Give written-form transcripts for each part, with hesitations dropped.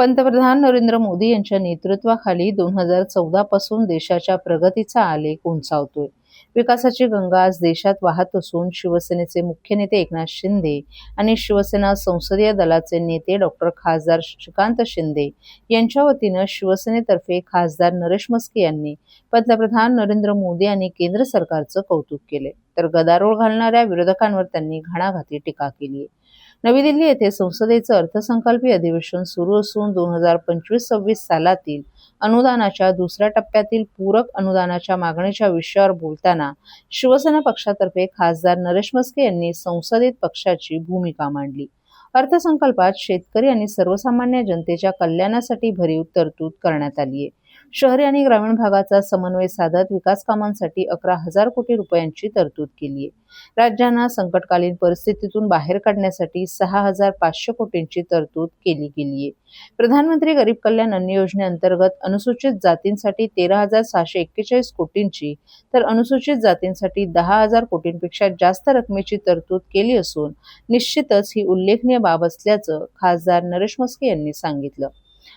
पंतप्रधान नरेंद्र मोदी यांच्या नेतृत्वाखाली 2014 पासून देशाच्या प्रगतीचा आलेख उंचावतोय. विकासाची गंगा आज देशात वाहत असून शिवसेनेचे मुख्य नेते एकनाथ शिंदे आणि शिवसेना संसदीय दलाचे नेते खासदार श्रीकांत शिंदे यांच्या वतीनं शिवसेनेतर्फे खासदार नरेश म्हस्के यांनी पंतप्रधान नरेंद्र मोदी आणि केंद्र सरकारचं कौतुक केले, तर गदारोळ घालणाऱ्या विरोधकांवर त्यांनी घणाघाती टीका केली. नवी दिल्ली येथे संसदेचं अर्थसंकल्पीय अधिवेशन सुरू असून 2025-26 सालातील अनुदानाच्या दुसऱ्या टप्प्यातील पूरक अनुदानाच्या मागणीच्या विषयावर बोलताना शिवसेना पक्षातर्फे खासदार नरेश म्हस्के यांनी संसदेत पक्षाची भूमिका मांडली. अर्थसंकल्पात शेतकरी आणि सर्वसामान्य जनतेच्या कल्याणासाठी भरीव तरतूद करण्यात आली आहे. शहरी आणि ग्रामीण भागाचा समन्वय साधत विकास कामांसाठी 11,000 कोटी रुपयांची तरतूद केली आहे. राज्यांना संकटकालीन परिस्थितीतून बाहेर काढण्यासाठी 6,500 कोटींची तरतूद केली गेली आहे. प्रधानमंत्री गरीब कल्याण अन्न योजनेअंतर्गत अनुसूचित जातींसाठी 13,641 कोटींची तर अनुसूचित जातींसाठी 10,000 कोटींपेक्षा जास्त रकमेची तरतूद केली असून निश्चितच ही उल्लेखनीय बाब असल्याचं खासदार नरेश म्हस्के यांनी सांगितलं.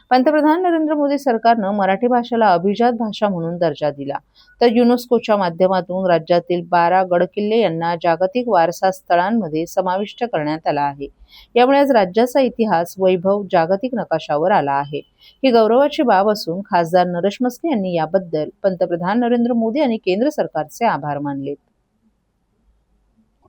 पंतप्रधान नरेंद्र मोदी सरकारनं मराठी भाषेला अभिजात भाषा म्हणून दर्जा दिला, तर युनेस्कोच्या माध्यमातून राज्यातील 12 गडकिल्ले यांना जागतिक वारसा स्थळांमध्ये समाविष्ट करण्यात आला आहे. यामुळे आज राज्याचा इतिहास, वैभव जागतिक नकाशावर आला आहे. ही गौरवाची बाब असून खासदार नरेश म्हस्के यांनी याबद्दल पंतप्रधान नरेंद्र मोदी आणि केंद्र सरकारचे आभार मानले.